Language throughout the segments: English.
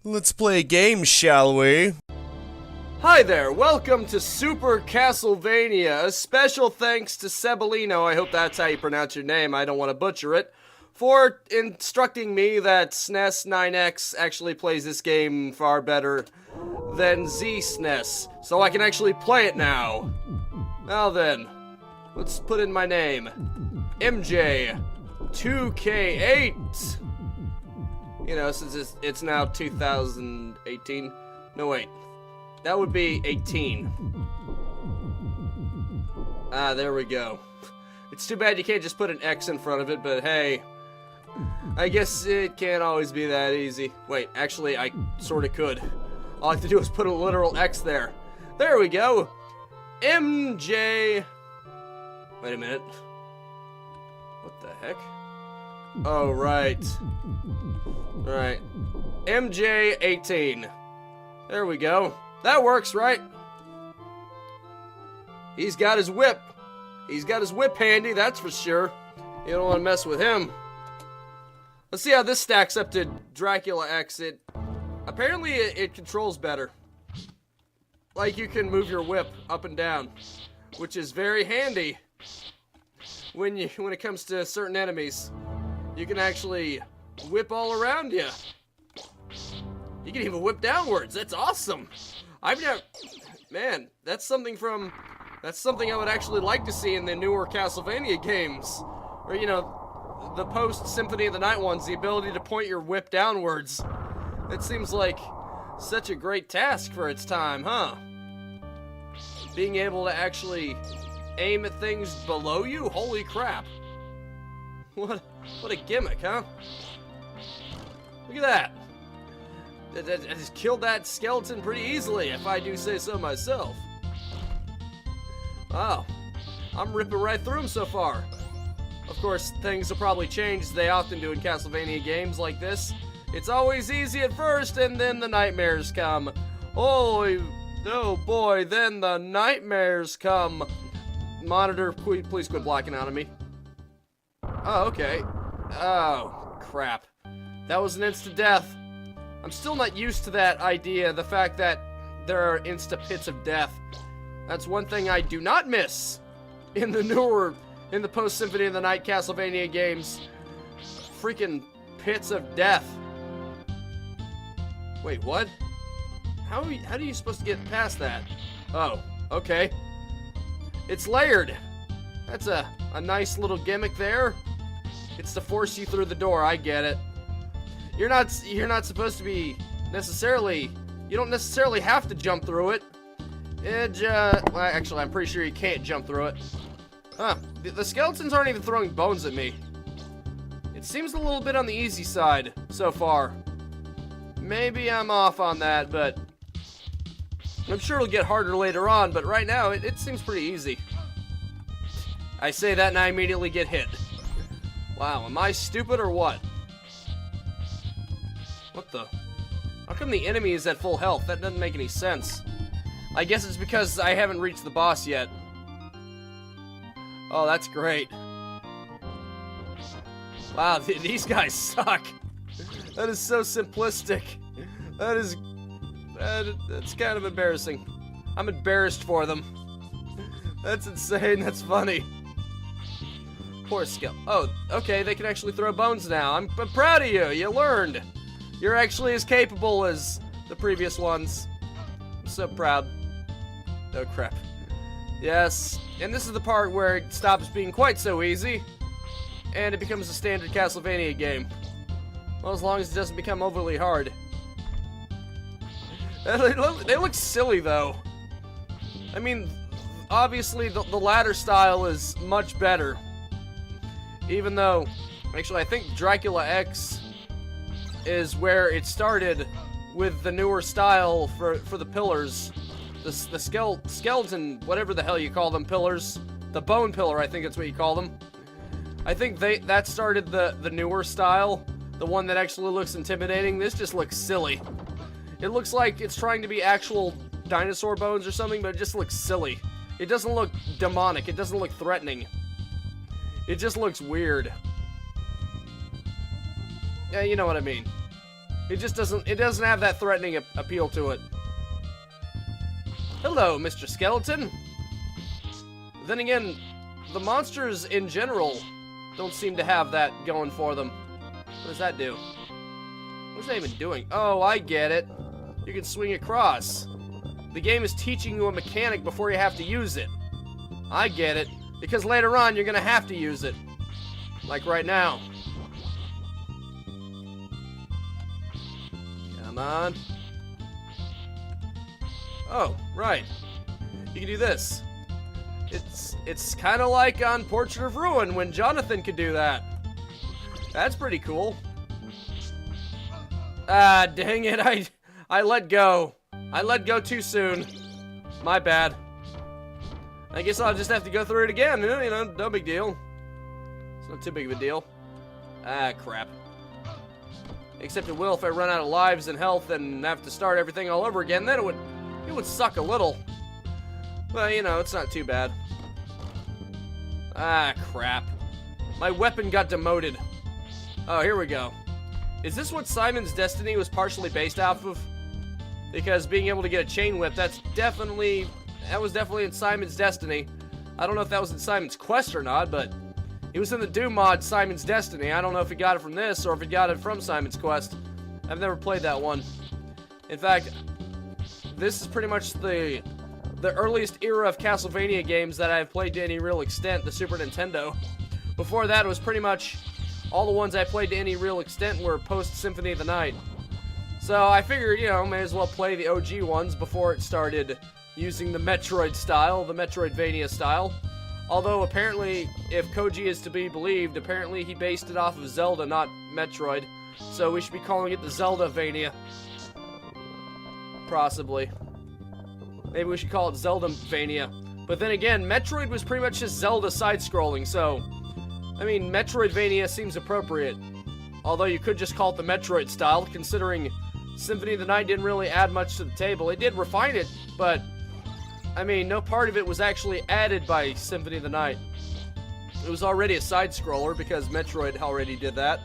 Let's play a game, shall we? Hi there, welcome to Super Castlevania. A special thanks to Sebelino, I hope that's how you pronounce your name, I don't want to butcher it, for instructing me that SNES 9X actually plays this game far better than Z-SNES, so I can actually play it now. Now then, let's put in my name. MJ 2K8. You know, since it's now 2018. No, wait. That would be 18. Ah, there we go. It's too bad you can't just put an X in front of it, but hey. I guess it can't always be that easy. Wait, actually, I sorta could. All I have to do is put a literal X there. There we go. MJ... Wait a minute. What the heck? Oh, right. Alright. MJ18. There we go. That works, right? He's got his whip. He's got his whip handy, that's for sure. You don't want to mess with him. Let's see how this stacks up to Dracula X. Apparently it controls better. Like you can move your whip up and down, which is very handy when it comes to certain enemies. You can actually whip all around you. You can even whip downwards. That's awesome. Man, that's something I would actually like to see in the newer Castlevania games. Or, you know, the post-Symphony of the Night ones, the ability to point your whip downwards. It seems like such a great task for its time, huh? Being able to actually aim at things below you? Holy crap. What a gimmick, huh? Look at that. I just killed that skeleton pretty easily, if I do say so myself. Wow. I'm ripping right through him so far. Of course, things will probably change, as they often do in Castlevania games like this. It's always easy at first, and then the nightmares come. Oh boy, then the nightmares come. Monitor, please quit blocking out of me. Oh, okay. Oh, crap. That was an insta-death. I'm still not used to that idea, the fact that there are insta-pits of death. That's one thing I do not miss in the post-Symphony of the Night Castlevania games. Freaking pits of death. Wait, what? How are you supposed to get past that? Oh, okay. It's layered. That's a nice little gimmick there. It's to force you through the door, I get it. You're not supposed to be necessarily, you don't necessarily have to jump through it. Well, actually, I'm pretty sure you can't jump through it. Huh, the skeletons aren't even throwing bones at me. It seems a little bit on the easy side so far. Maybe I'm off on that, but I'm sure it'll get harder later on, but right now, it seems pretty easy. I say that and I immediately get hit. Wow, am I stupid or what? What the? How come the enemy is at full health? That doesn't make any sense. I guess it's because I haven't reached the boss yet. Oh, that's great. Wow, these guys suck. That is so simplistic. That's kind of embarrassing. I'm embarrassed for them. That's insane, that's funny. Poor skill. Oh, okay, they can actually throw bones now. I'm proud of you, you learned. You're actually as capable as the previous ones. I'm so proud. Oh crap. Yes, and this is the part where it stops being quite so easy, and it becomes a standard Castlevania game. Well, as long as it doesn't become overly hard. They look silly, though. I mean, obviously the ladder style is much better. Even though, actually, I think Dracula X is where it started with the newer style for the pillars. The skeleton, whatever the hell you call them, pillars. The bone pillar, I think that's what you call them. I think that started the newer style. The one that actually looks intimidating. This just looks silly. It looks like it's trying to be actual dinosaur bones or something, but it just looks silly. It doesn't look demonic. It doesn't look threatening. It just looks weird. Yeah, you know what I mean. It just doesn't have that threatening appeal to it. Hello, Mr. Skeleton. Then again, the monsters in general don't seem to have that going for them. What does that do? What's that even doing? Oh, I get it. You can swing across. The game is teaching you a mechanic before you have to use it. I get it. Because later on, you're going to have to use it. Like right now. Come on. Oh, right. You can do this. It's kind of like on Portrait of Ruin when Jonathan could do that. That's pretty cool. Ah, dang it. I let go. I let go too soon. My bad. I guess I'll just have to go through it again. You know, no big deal. It's not too big of a deal. Ah, crap. Except it will if I run out of lives and health and have to start everything all over again. Then it would suck a little. But, you know, it's not too bad. Ah, crap. My weapon got demoted. Oh, here we go. Is this what Simon's Destiny was partially based off of? Because being able to get a chain whip, that was definitely in Simon's Destiny. I don't know if that was in Simon's Quest or not, but it was in the Doom mod Simon's Destiny. I don't know if he got it from this or if he got it from Simon's Quest. I've never played that one. In fact, this is pretty much the earliest era of Castlevania games that I've played to any real extent, the Super Nintendo. Before that, it was pretty much all the ones I played to any real extent were post Symphony of the Night. So I figured, you know, may as well play the OG ones before it started using the Metroid style, the Metroidvania style. Although apparently, if Koji is to be believed, apparently he based it off of Zelda, not Metroid. So we should be calling it the Zelda-vania. Possibly. Maybe we should call it Zelda-vania. But then again, Metroid was pretty much just Zelda side-scrolling, so I mean, Metroidvania seems appropriate. Although you could just call it the Metroid style, considering Symphony of the Night didn't really add much to the table. It did refine it, but I mean, no part of it was actually added by Symphony of the Night. It was already a side-scroller because Metroid already did that.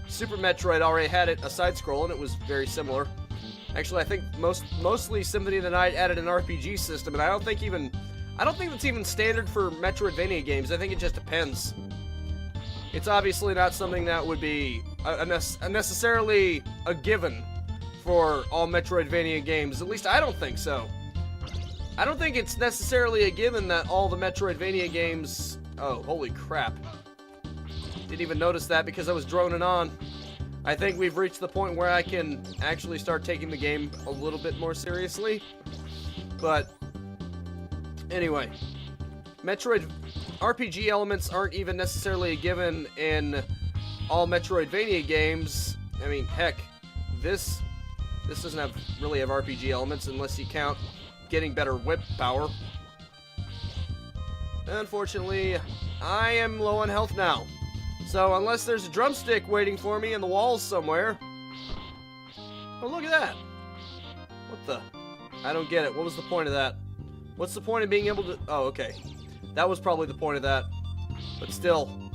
Super Metroid already had a side-scroll, and it was very similar. Actually, I think mostly Symphony of the Night added an RPG system, and I don't think that's even standard for Metroidvania games. I think it just depends. It's obviously not something that would be necessarily a given for all Metroidvania games. At least I don't think so. I don't think it's necessarily a given that all the Metroidvania games... Oh, holy crap. Didn't even notice that because I was droning on. I think we've reached the point where I can actually start taking the game a little bit more seriously. But anyway, Metroid RPG elements aren't even necessarily a given in all Metroidvania games. I mean, heck, this doesn't really have RPG elements unless you count getting better whip power. Unfortunately, I am low on health now. So unless there's a drumstick waiting for me in the walls somewhere... Oh, look at that! What the... I don't get it. What was the point of that? What's the point of being able to... Oh, okay. That was probably the point of that. But still,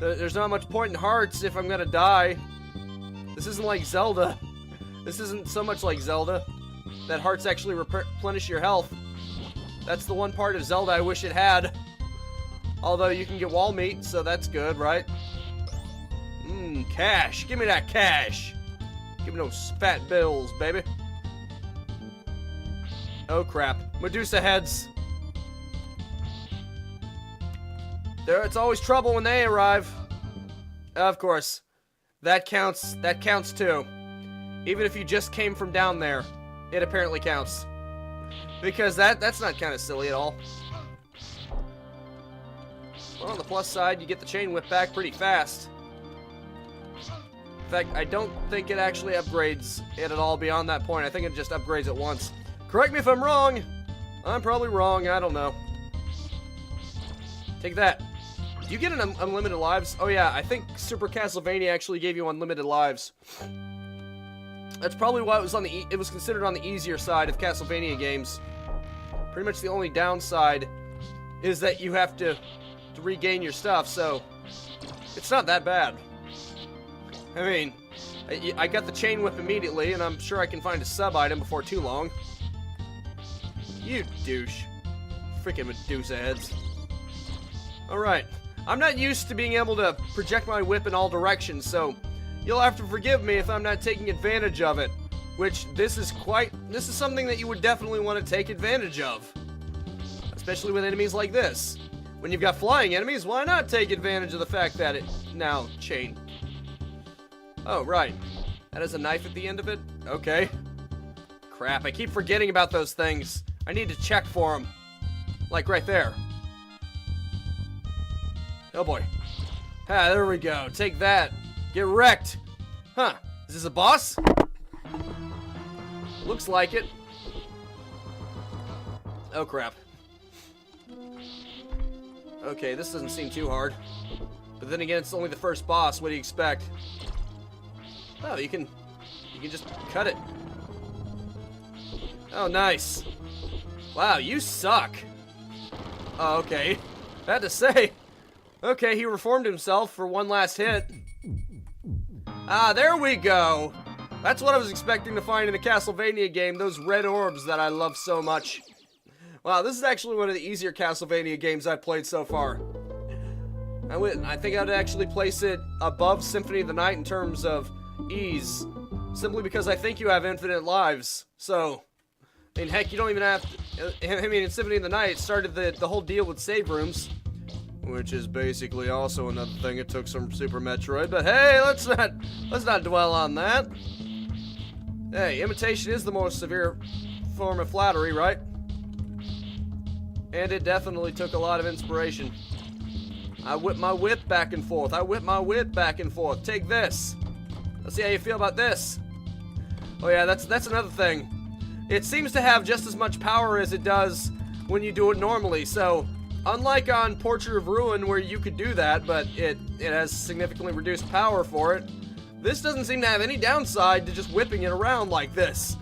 there's not much point in hearts if I'm gonna die. This isn't like Zelda. This isn't so much like Zelda that hearts actually replenish your health. That's the one part of Zelda I wish it had. Although you can get wall meat, so that's good, right? Cash. Give me that cash. Give me those fat bills, baby. Oh, crap. Medusa heads. It's always trouble when they arrive. Of course. That counts. That counts, too. Even if you just came from down there, it apparently counts. Because that's not kind of silly at all. Well, on the plus side, you get the chain whip back pretty fast. In fact, I don't think it actually upgrades it at all beyond that point. I think it just upgrades it once. Correct me if I'm wrong. I'm probably wrong. I don't know. Take that. Do you get an unlimited lives? Oh yeah, I think Super Castlevania actually gave you unlimited lives. That's probably why it was considered on the easier side of Castlevania games. Pretty much the only downside is that you have to regain your stuff, so it's not that bad. I mean, I got the chain whip immediately, and I'm sure I can find a sub-item before too long. You douche. Freaking Medusa heads. Alright. I'm not used to being able to project my whip in all directions, so you'll have to forgive me if I'm not taking advantage of it. Which, this is something that you would definitely want to take advantage of. Especially with enemies like this. When you've got flying enemies, why not take advantage of the fact that it... Now, chain. Oh, right. That has a knife at the end of it? Okay. Crap, I keep forgetting about those things. I need to check for them. Like right there. Oh boy. Ah, there we go. Take that. Get wrecked. Huh. Is this a boss? Looks like it. Oh crap. Okay, this doesn't seem too hard. But then again, it's only the first boss. What do you expect? Oh, you can just cut it. Oh, nice. Wow, you suck. Oh, okay. I had to say. Okay, he reformed himself for one last hit. Ah, there we go. That's what I was expecting to find in a Castlevania game, those red orbs that I love so much. Wow, this is actually one of the easier Castlevania games I've played so far. I think I'd actually place it above Symphony of the Night in terms of ease, simply because I think you have infinite lives. So, I mean, heck, you don't even have to, I mean, in Symphony of the Night, it started the whole deal with save rooms, which is basically also another thing it took from Super Metroid, but hey, let's not dwell on that. Hey, imitation is the most severe form of flattery, right? And it definitely took a lot of inspiration. I whip my whip back and forth. I whip my whip back and forth. Take this. Let's see how you feel about this. Oh yeah, that's another thing. It seems to have just as much power as it does when you do it normally. So, unlike on Portrait of Ruin where you could do that, but it has significantly reduced power for it, this doesn't seem to have any downside to just whipping it around like this.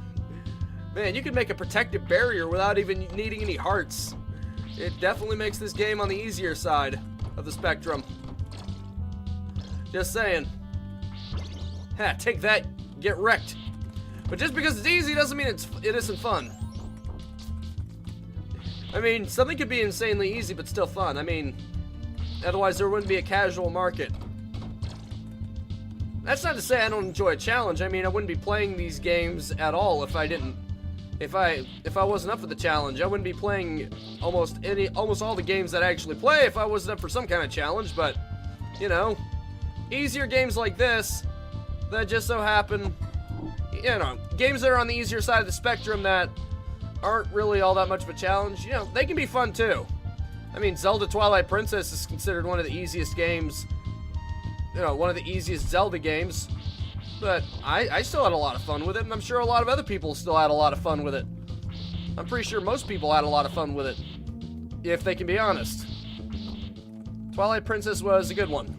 Man, you could make a protective barrier without even needing any hearts. It definitely makes this game on the easier side of the spectrum. Just saying. Ha, take that, get wrecked. But just because it's easy doesn't mean it isn't fun. I mean, something could be insanely easy but still fun. I mean, otherwise there wouldn't be a casual market. That's not to say I don't enjoy a challenge. I mean, I wouldn't be playing these games at all if I didn't. If I wasn't up for the challenge. I wouldn't be playing almost all the games that I actually play if I wasn't up for some kind of challenge, but you know, easier games like this that just so happen, you know, games that are on the easier side of the spectrum that aren't really all that much of a challenge, you know, they can be fun too. I mean, Zelda Twilight Princess is considered one of the easiest games, you know, one of the easiest Zelda games. But I still had a lot of fun with it, and I'm sure a lot of other people still had a lot of fun with it. I'm pretty sure most people had a lot of fun with it, if they can be honest. Twilight Princess was a good one.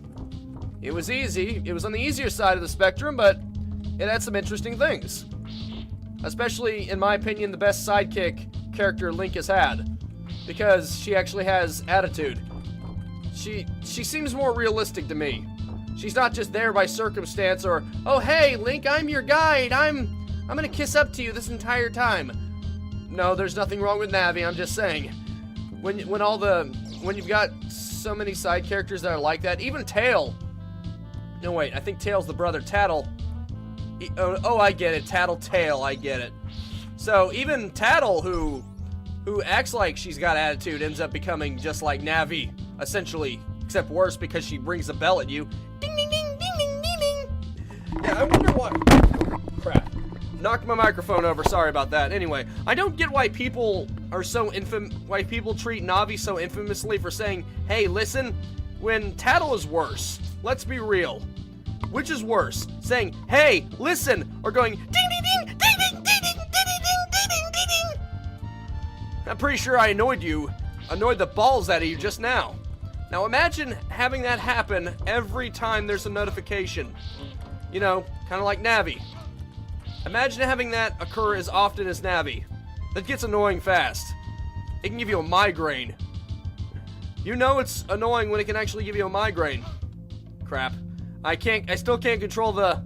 It was easy. It was on the easier side of the spectrum, but it had some interesting things. Especially, in my opinion, the best sidekick character Link has had. Because she actually has attitude. She seems more realistic to me. She's not just there by circumstance or, oh hey, Link, I'm your guide. I'm gonna kiss up to you this entire time. No, there's nothing wrong with Navi, I'm just saying. When you've got so many side characters that are like that, even Tail. No wait, I think Tail's the brother, Tattle. Oh, I get it, Tattletale, I get it. So even Tattle, who acts like she's got attitude, ends up becoming just like Navi, essentially, except worse because she rings a bell at you. Ding, ding, ding, ding, ding, ding, ding. Yeah, I wonder why. Crap. Knocked my microphone over, sorry about that. Anyway, I don't get why people are so why people treat Navi so infamously for saying, hey, listen, when Tattle is worse. Let's be real. Which is worse? Saying, hey, listen, or going, ding, ding, ding, ding, ding, ding, ding, ding, ding, ding, ding, ding, ding. I'm pretty sure I annoyed the balls out of you just now. Now imagine having that happen every time there's a notification. You know, kind of like Navi. Imagine having that occur as often as Navi. That gets annoying fast. It can give you a migraine. You know it's annoying when it can actually give you a migraine. Crap. I still can't control the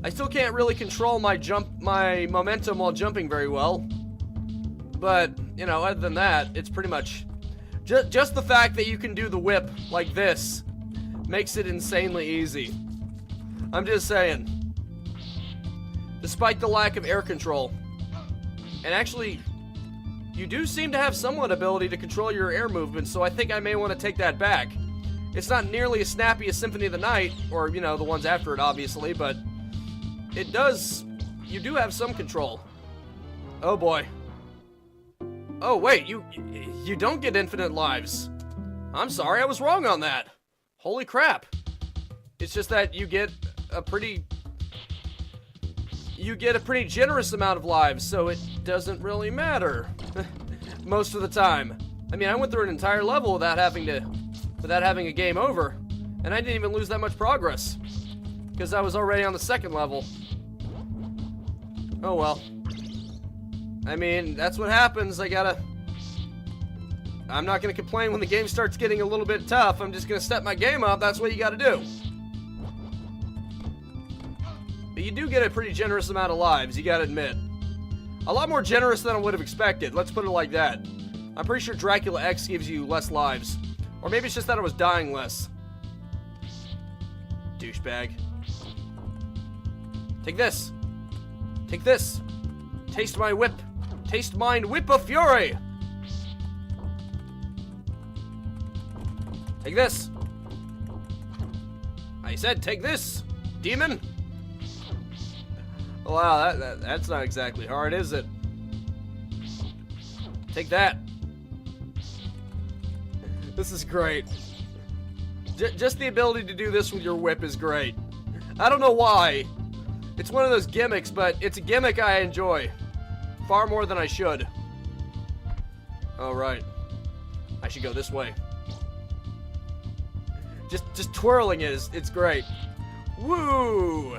I still can't really control my momentum while jumping very well. But, you know, other than that, it's pretty much just the fact that you can do the whip like this makes it insanely easy. I'm just saying. Despite the lack of air control. And actually, you do seem to have somewhat ability to control your air movements, so I think I may want to take that back. It's not nearly as snappy as Symphony of the Night, or, you know, the ones after it, obviously, but it does, you do have some control. Oh boy. Oh wait, you don't get infinite lives. I'm sorry, I was wrong on that. Holy crap. It's just that you get a pretty generous amount of lives, so it doesn't really matter most of the time. I mean, I went through an entire level without having a game over, and I didn't even lose that much progress because I was already on the second level. Oh well. I mean, that's what happens. I'm not gonna complain when the game starts getting a little bit tough. I'm just gonna step my game up. That's what you gotta do. But you do get a pretty generous amount of lives, you gotta admit. A lot more generous than I would have expected, let's put it like that. I'm pretty sure Dracula X gives you less lives. Or maybe it's just that I was dying less. Douchebag. Take this. Take this. Taste my whip. Taste mine whip of fury. Take this. I said take this, demon. Wow, that's not exactly hard, is it? Take that. This is great. Just the ability to do this with your whip is great. I don't know why. It's one of those gimmicks, but it's a gimmick I enjoy. Far more than I should. Alright. I should go this way. Just twirling it it's great. Woo!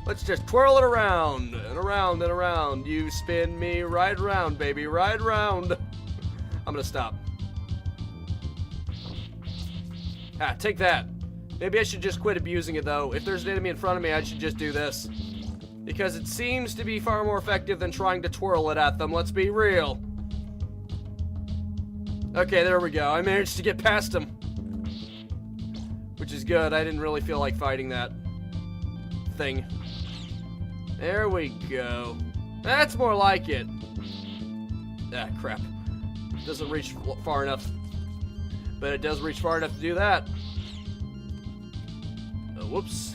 Let's just twirl it around and around and around. You spin me right around, baby, right around. I'm gonna stop. Ah, take that. Maybe I should just quit abusing it, though. If there's an enemy in front of me, I should just do this. Because it seems to be far more effective than trying to twirl it at them, let's be real. Okay, there we go. I managed to get past him. Which is good. I didn't really feel like fighting that thing. There we go. That's more like it. Ah, crap. Doesn't reach far enough. But it does reach far enough to do that. Oh, whoops.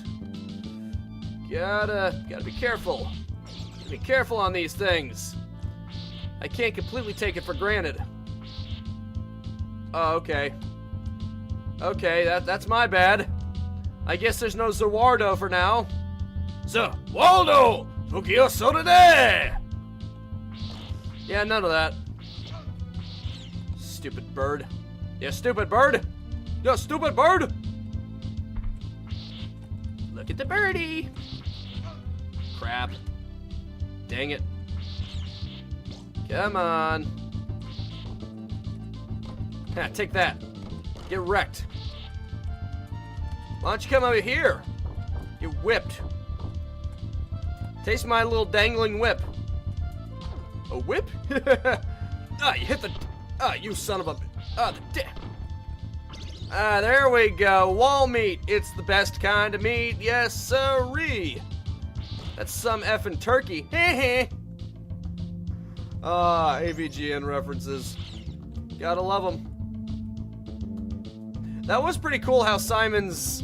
Gotta be careful. Be careful on these things. I can't completely take it for granted. Oh, okay. Okay, that's my bad. I guess there's no Zawardo for now. Zawaldo! Tokyo Sorade! Yeah, none of that. Stupid bird. You stupid bird! You stupid bird! Look at the birdie! Crap. Dang it. Come on. Yeah, take that. Get wrecked. Why don't you come over here? Get whipped. Taste my little dangling whip. A whip? Ah, you hit the... Ah, you son of a... Ah, there we go. Wall meat. It's the best kind of meat. Yes, sirree. That's some effing turkey. Heh. Ah, AVGN references. Gotta love them. That was pretty cool how Simon's...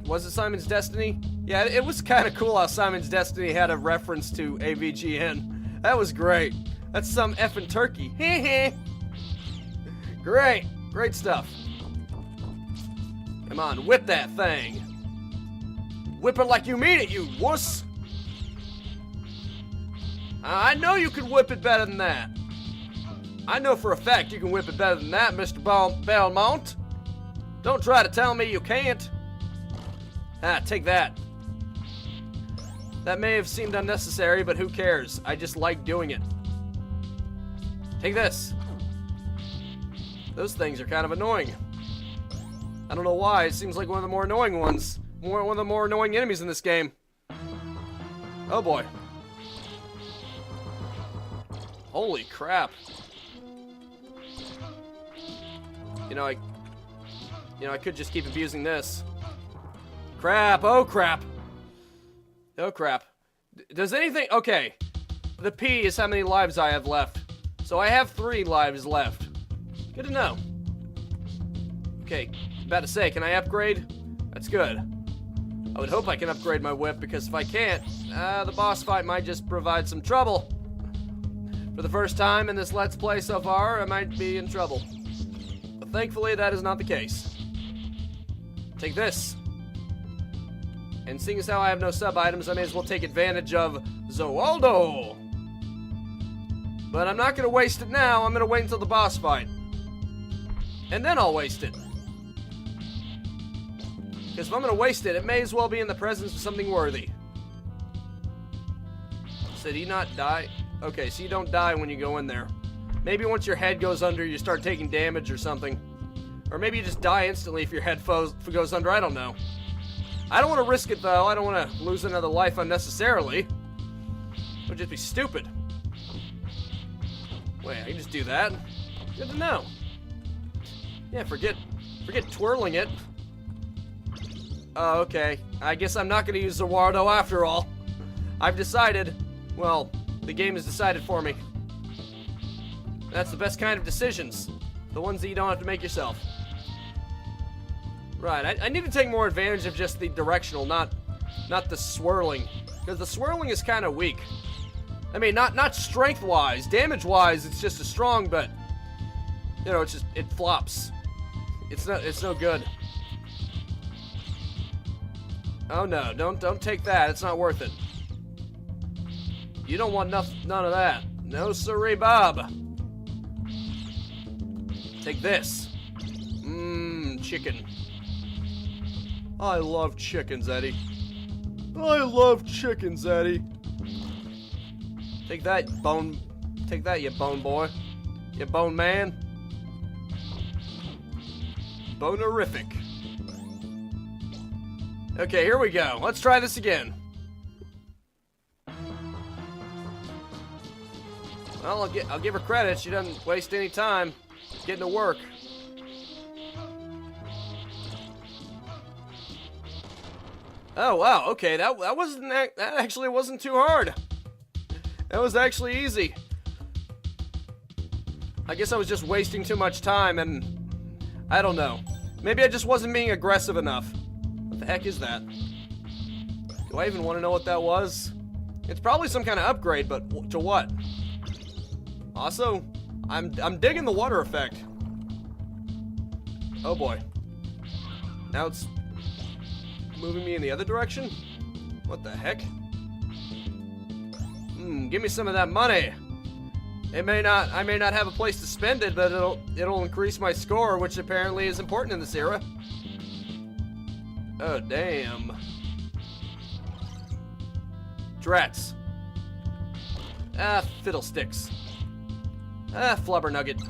Was it Simon's Destiny? Yeah, it was kind of cool how Simon's Destiny had a reference to AVGN. That was great. That's some effing turkey. Heh. Great. Great stuff. Come on, whip that thing. Whip it like you mean it, you wuss. I know you can whip it better than that. I know for a fact you can whip it better than that, Mr. Belmont. Don't try to tell me you can't. Ah, take that. That may have seemed unnecessary, but who cares? I just like doing it. Take this. Those things are kind of annoying. I don't know why, it seems like one of the more annoying ones. one of the more annoying enemies in this game. Oh boy. Holy crap. You know, I could just keep abusing this. Crap, oh crap. Oh crap. Does anything, okay. The P is how many lives I have left. So I have 3 lives left. Good to know. Okay, about to say, can I upgrade? That's good. I would hope I can upgrade my whip, because if I can't, the boss fight might just provide some trouble. For the first time in this Let's Play so far, I might be in trouble. But thankfully, that is not the case. Take this. And seeing as how I have no sub-items, I may as well take advantage of Zoaldo. But I'm not going to waste it now. I'm going to wait until the boss fight. And then I'll waste it. Because if I'm going to waste it, it may as well be in the presence of something worthy. So did he not die? Okay, so you don't die when you go in there. Maybe once your head goes under, you start taking damage or something. Or maybe you just die instantly if your head goes under. I don't know. I don't want to risk it, though. I don't want to lose another life unnecessarily. It would just be stupid. Wait, I can just do that? Good to know. Yeah, forget twirling it. Oh, okay. I guess I'm not going to use Zoardo after all. I've decided. Well, the game has decided for me. That's the best kind of decisions. The ones that you don't have to make yourself. Right, I need to take more advantage of just the directional, not the swirling. Because the swirling is kind of weak. I mean, not strength-wise. Damage-wise, it's just as strong, but... You know, it flops. It's no good. Oh no, don't take that. It's not worth it. You don't want none of that. No siree, Bob. Take this. Chicken. I love chickens, Eddie. I love chickens, Eddie. Take that, bone. Take that, you bone boy. You bone man. Bonerific. Okay, here we go. Let's try this again. Well, I'll give her credit. She doesn't waste any time getting to work. Oh wow, okay, that actually wasn't too hard. That was actually easy. I guess I was just wasting too much time, and I don't know. Maybe I just wasn't being aggressive enough. What the heck is that? Do I even want to know what that was? It's probably some kind of upgrade, but to what? Also, I'm digging the water effect. Oh boy. Now it's moving me in the other direction? What the heck? Give me some of that money. I may not have a place to spend it, but it'll increase my score, which apparently is important in this era. Oh damn. Drats. Ah, fiddlesticks. Ah, flubber nugget.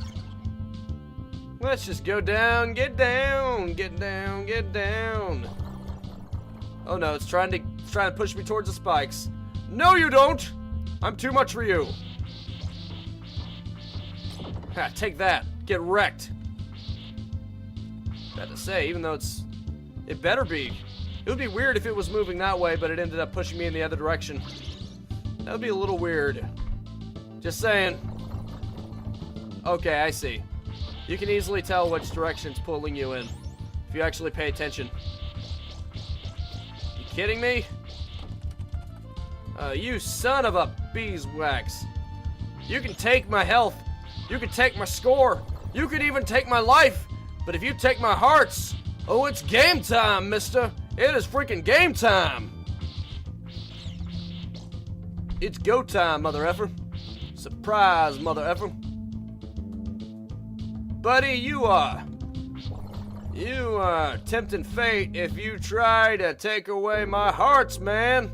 Let's just go down, get down, get down, get down. Oh no, it's trying to push me towards the spikes. No, you don't. I'm too much for you. Ha, take that. Get wrecked. Got to say, even though it better be. It would be weird if it was moving that way, but it ended up pushing me in the other direction. That would be a little weird. Just saying. Okay, I see. You can easily tell which direction it's pulling you in if you actually pay attention. You kidding me? You son of a beeswax. You can take my health. You can take my score. You could even take my life. But if you take my hearts, oh, it's game time, mister. It is freaking game time. It's go time, mother effer. Surprise, mother effer. Buddy, you are tempting fate if you try to take away my hearts, man.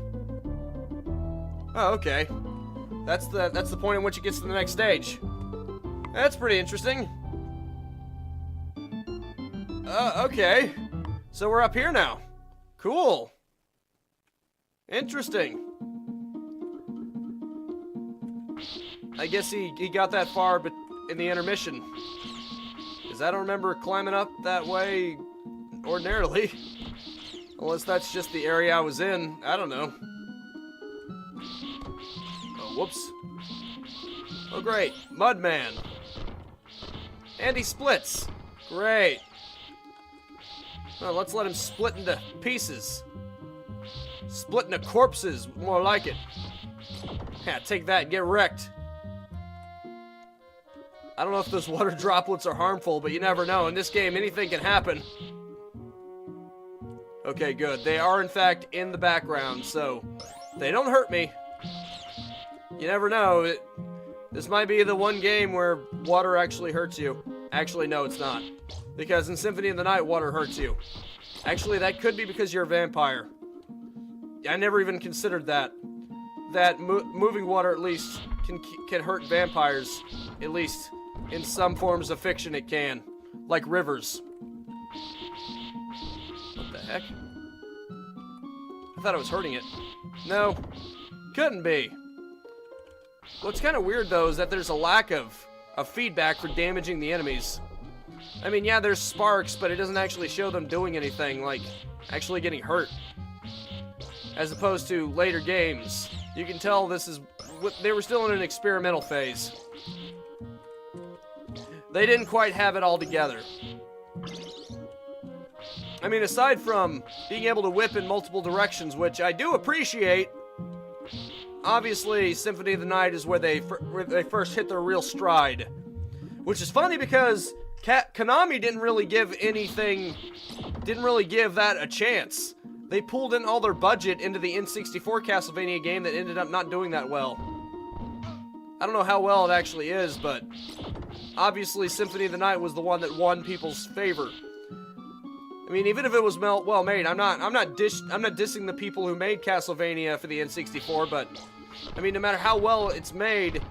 Oh, okay. That's the point in which it gets to the next stage. That's pretty interesting. Okay. So we're up here now. Cool. Interesting. I guess he got that far but in the intermission. Because I don't remember climbing up that way ordinarily. Unless that's just the area I was in. I don't know. Oh, whoops. Oh, great. Mudman. And he splits. Great. Well, let's let him split into pieces. Split into corpses. More like it. Yeah, take that and get wrecked. I don't know if those water droplets are harmful, but you never know. In this game, anything can happen. Okay, good. They are, in fact, in the background, so they don't hurt me. You never know. This might be the one game where water actually hurts you. Actually, no, it's not. Because in Symphony of the Night, water hurts you. Actually, that could be because you're a vampire. I never even considered that. That moving water, at least, can hurt vampires. At least, in some forms of fiction, it can. Like rivers. What the heck? I thought I was hurting it. No. Couldn't be. What's kind of weird, though, is that there's a lack of feedback for damaging the enemies. I mean, yeah, there's sparks, but it doesn't actually show them doing anything, like actually getting hurt. As opposed to later games. You can tell they were still in an experimental phase. They didn't quite have it all together. I mean, aside from being able to whip in multiple directions, which I do appreciate, obviously, Symphony of the Night is where they first hit their real stride. Which is funny because Konami didn't really give that a chance. They pulled in all their budget into the N64 Castlevania game that ended up not doing that well. I don't know how well it actually is, but obviously Symphony of the Night was the one that won people's favor. I mean, even if it was well made, I'm not dissing the people who made Castlevania for the N64, but I mean, no matter how well it's made,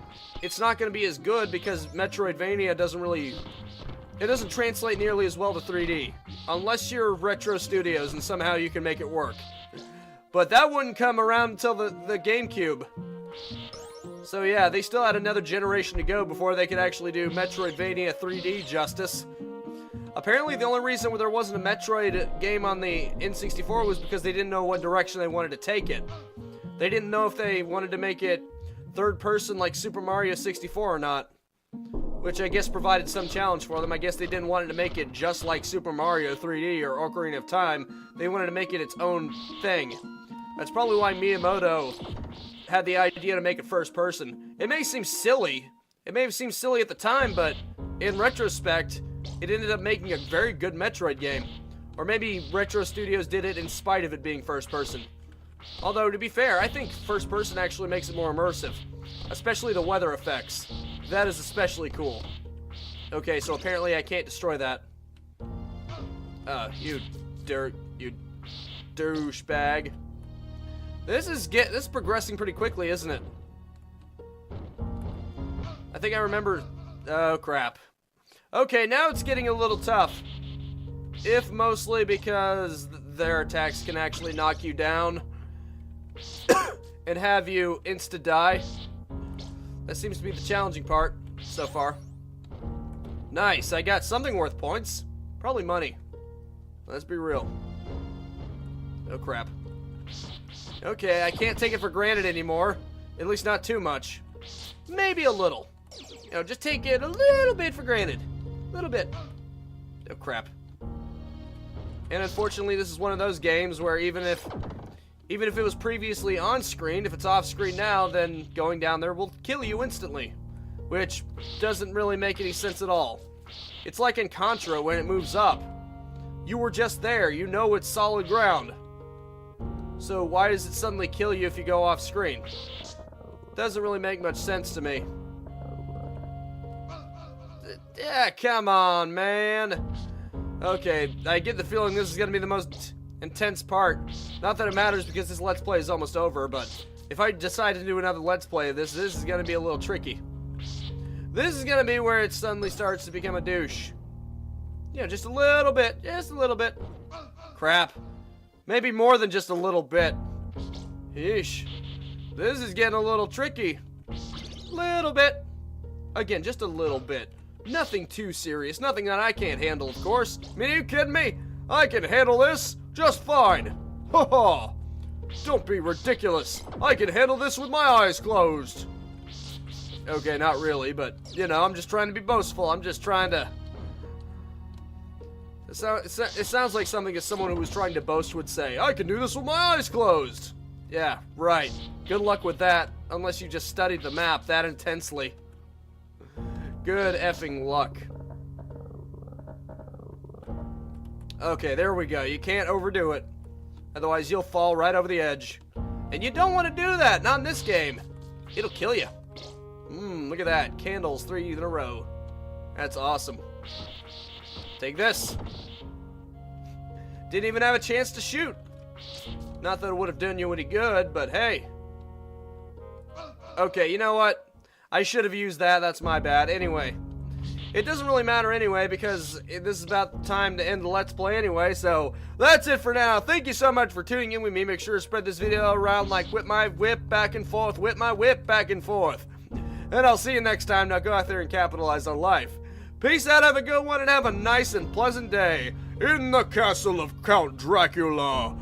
it's not going to be as good because Metroidvania doesn't translate nearly as well to 3D. Unless you're Retro Studios and somehow you can make it work. But that wouldn't come around until the GameCube. So yeah, they still had another generation to go before they could actually do Metroidvania 3D justice. Apparently the only reason there wasn't a Metroid game on the N64 was because they didn't know what direction they wanted to take it. They didn't know if they wanted to make it third person like Super Mario 64 or not. Which I guess provided some challenge for them. I guess they didn't want to make it just like Super Mario 3D or Ocarina of Time. They wanted to make it its own thing. That's probably why Miyamoto had the idea to make it first person. It may seem silly. It may have seemed silly at the time, but in retrospect, it ended up making a very good Metroid game. Or maybe Retro Studios did it in spite of it being first person. Although, to be fair, I think first person actually makes it more immersive. Especially the weather effects. That is especially cool. Okay, so apparently I can't destroy that. You douchebag. This is progressing pretty quickly, isn't it? I think I remember. Oh crap. Okay, now it's getting a little tough. If mostly because their attacks can actually knock you down and have you insta-die. That seems to be the challenging part so far. Nice, I got something worth points. Probably money. Let's be real. Oh crap. Okay, I can't take it for granted anymore. At least not too much. Maybe a little. You know, just take it a little bit for granted. A little bit. Oh crap. And unfortunately, this is one of those games where even if it was previously on screen, if it's off screen now, then going down there will kill you instantly. Which doesn't really make any sense at all. It's like in Contra when it moves up. You were just there, you know it's solid ground. So why does it suddenly kill you if you go off screen? Doesn't really make much sense to me. Yeah, come on, man. Okay, I get the feeling this is going to be the most intense part. Not that it matters because this Let's Play is almost over, but if I decide to do another Let's Play of this is going to be a little tricky. This is going to be where it suddenly starts to become a douche. Yeah, just a little bit. Just a little bit. Crap. Maybe more than just a little bit. Yeesh. This is getting a little tricky. Little bit. Again, just a little bit. Nothing too serious. Nothing that I can't handle, of course. I mean, are you kidding me? I can handle this just fine. Ha ha. Don't be ridiculous. I can handle this with my eyes closed. Okay, not really, but, you know, I'm just trying to be boastful. I'm just trying to... It sounds like something that someone who was trying to boast would say. I can do this with my eyes closed. Yeah, right. Good luck with that, unless you just studied the map that intensely. Good effing luck. Okay, there we go. You can't overdo it. Otherwise, you'll fall right over the edge. And you don't want to do that, not in this game. It'll kill you. Look at that. Candles 3 in a row. That's awesome. Take this. Didn't even have a chance to shoot. Not that it would have done you any good, but hey. Okay, you know what? I should have used that. That's my bad. Anyway. It doesn't really matter anyway, because this is about the time to end the Let's Play anyway, so that's it for now. Thank you so much for tuning in with me. Make sure to spread this video around like whip my whip back and forth, whip my whip back and forth. And I'll see you next time. Now go out there and capitalize on life. Peace out, have a good one, and have a nice and pleasant day in the castle of Count Dracula.